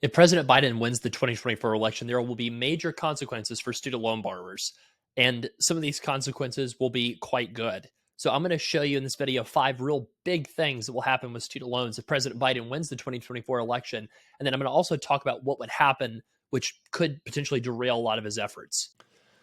If President Biden wins the 2024 election, there will be major consequences for student loan borrowers. And some of these consequences will be quite good. So I'm going to show you in this video 5 real big things that will happen with student loans if President Biden wins the 2024 election. And then I'm going to also talk about what would happen, which could potentially derail a lot of his efforts.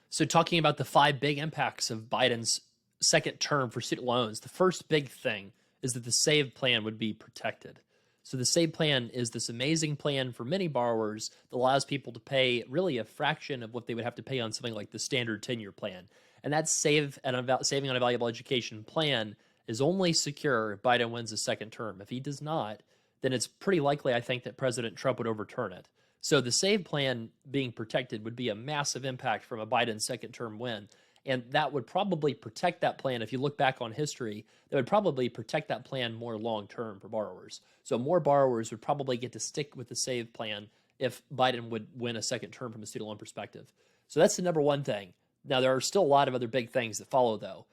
So talking about the 5 big impacts of Biden's second term for student loans, the first big thing is that the SAVE plan would be protected. So the SAVE plan is this amazing plan for many borrowers that allows people to pay really a fraction of what they would have to pay on something like the standard 10-year plan. And that Saving on a Valuable Education plan is only secure if Biden wins a second term. If he does not, then it's pretty likely, I think, that President Trump would overturn it. So the SAVE plan being protected would be a massive impact from a Biden second term win. And that would probably protect that plan. If you look back on history, that would probably protect that plan more long term for borrowers. So more borrowers would probably get to stick with the SAVE plan if Biden would win a second term from a student loan perspective. So that's the number one thing. Now, there are still a lot of other big things that follow, though.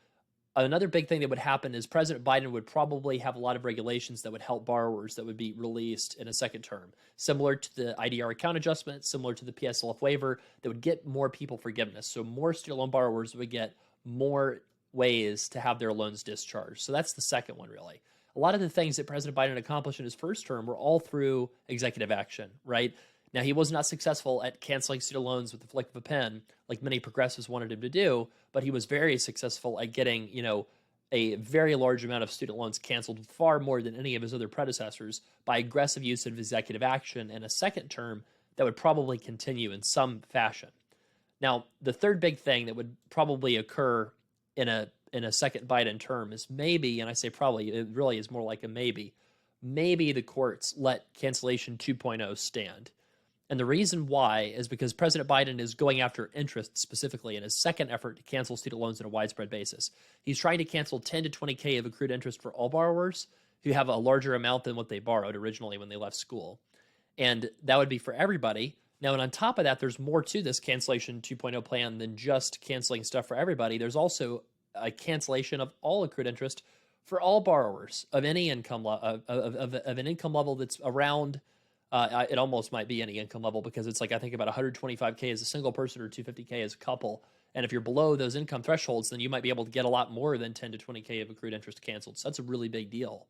Another big thing that would happen is President Biden would probably have a lot of regulations that would help borrowers that would be released in a second term, similar to the IDR account adjustment, similar to the PSLF waiver, that would get more people forgiveness. So more student loan borrowers would get more ways to have their loans discharged. So that's the second one, really. A lot of the things that President Biden accomplished in his first term were all through executive action, right? Now, he was not successful at canceling student loans with the flick of a pen, like many progressives wanted him to do, but he was very successful at getting, a very large amount of student loans canceled, far more than any of his other predecessors, by aggressive use of executive action in a second term that would probably continue in some fashion. Now, the third big thing that would probably occur in a second Biden term is maybe, and I say probably, it really is more like a maybe the courts let cancellation 2.0 stand. And the reason why is because President Biden is going after interest specifically in his second effort to cancel student loans on a widespread basis. He's trying to cancel 10 to 20K of accrued interest for all borrowers who have a larger amount than what they borrowed originally when they left school. And that would be for everybody. Now, and on top of that, there's more to this cancellation 2.0 plan than just canceling stuff for everybody. There's also a cancellation of all accrued interest for all borrowers of any income of an income level that's around. It almost might be any income level because it's like I think about 125K as a single person or 250K as a couple. And if you're below those income thresholds, then you might be able to get a lot more than 10 to 20K of accrued interest canceled. So that's a really big deal.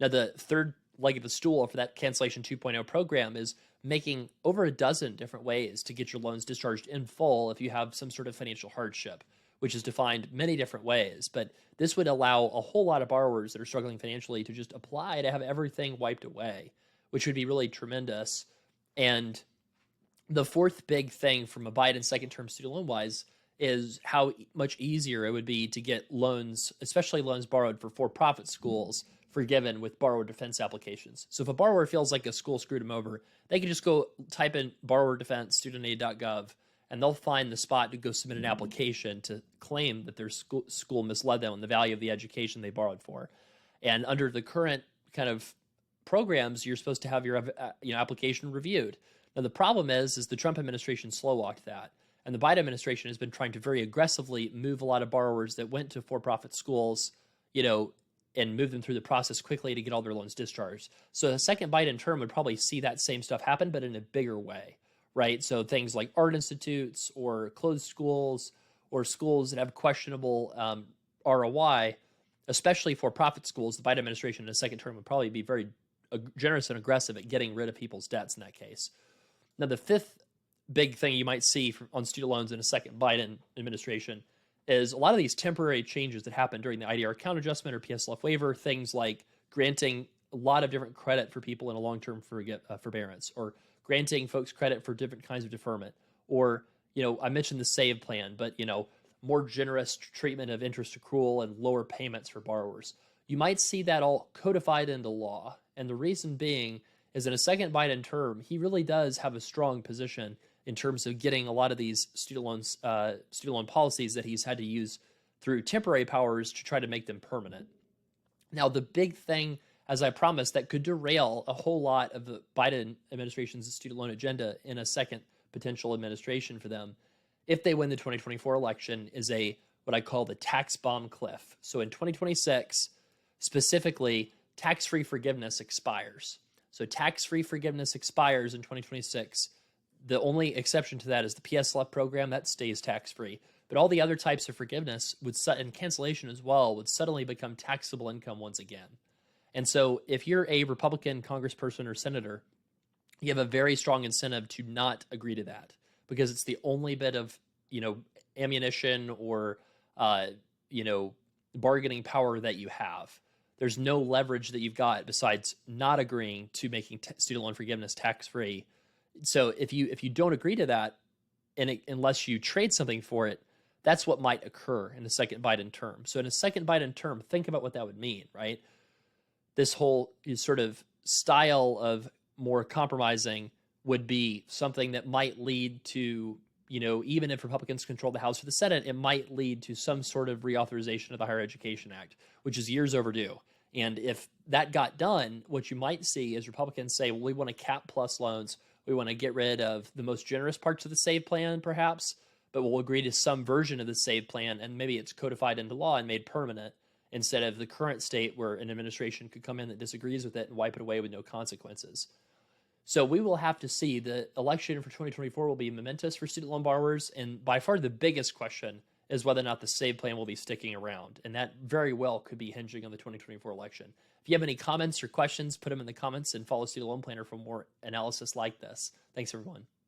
Now, the third leg of the stool for that cancellation 2.0 program is making over a dozen different ways to get your loans discharged in full if you have some sort of financial hardship, which is defined many different ways. But this would allow a whole lot of borrowers that are struggling financially to just apply to have everything wiped away, which would be really tremendous. And the fourth big thing from a Biden second term student loan wise is how much easier it would be to get loans, especially loans borrowed for-profit schools, forgiven with borrower defense applications. So if a borrower feels like a school screwed them over, they can just go type in borrower defense studentaid.gov and they'll find the spot to go submit an application to claim that their school misled them on the value of the education they borrowed for. And under the current kind of programs, you're supposed to have your application reviewed. Now, the problem is the Trump administration slow-walked that. And the Biden administration has been trying to very aggressively move a lot of borrowers that went to for-profit schools, and move them through the process quickly to get all their loans discharged. So the second Biden term would probably see that same stuff happen, but in a bigger way, right? So things like art institutes or closed schools or schools that have questionable ROI, especially for-profit schools, the Biden administration in a second term would probably be very generous and aggressive at getting rid of people's debts in that case. Now, the fifth big thing you might see on student loans in a second Biden administration is a lot of these temporary changes that happen during the IDR account adjustment or PSLF waiver, things like granting a lot of different credit for people in a long-term forbearance, or granting folks credit for different kinds of deferment, or, I mentioned the SAVE plan, but, more generous treatment of interest accrual and lower payments for borrowers. You might see that all codified into law. And the reason being is in a second Biden term, he really does have a strong position in terms of getting a lot of these student loan policies that he's had to use through temporary powers to try to make them permanent. Now, the big thing, as I promised, that could derail a whole lot of the Biden administration's student loan agenda in a second potential administration for them, if they win the 2024 election, is what I call the tax bomb cliff. So in 2026, specifically, tax-free forgiveness expires. So tax-free forgiveness expires in 2026. The only exception to that is the PSLF program that stays tax-free. But all the other types of forgiveness and cancellation as well would suddenly become taxable income once again. And so if you're a Republican congressperson or senator, you have a very strong incentive to not agree to that, because it's the only bit of, ammunition or, bargaining power that you have. There's no leverage that you've got besides not agreeing to making student loan forgiveness tax-free. So if you don't agree to that, unless you trade something for it, that's what might occur in the second Biden term. So in a second Biden term, think about what that would mean, right? This whole sort of style of more compromising would be something that might lead to, even if Republicans control the House or the Senate, it might lead to some sort of reauthorization of the Higher Education Act, which is years overdue. And if that got done, what you might see is Republicans say, well, we want to cap plus loans. We want to get rid of the most generous parts of the SAVE plan, perhaps, but we'll agree to some version of the SAVE plan, and maybe it's codified into law and made permanent, instead of the current state where an administration could come in that disagrees with it and wipe it away with no consequences. So we will have to see. The election for 2024 will be momentous for student loan borrowers, and by far the biggest question is whether or not the SAVE plan will be sticking around, and that very well could be hinging on the 2024 election. If you have any comments or questions, put them in the comments, and follow Student Loan Planner for more analysis like this. Thanks, everyone.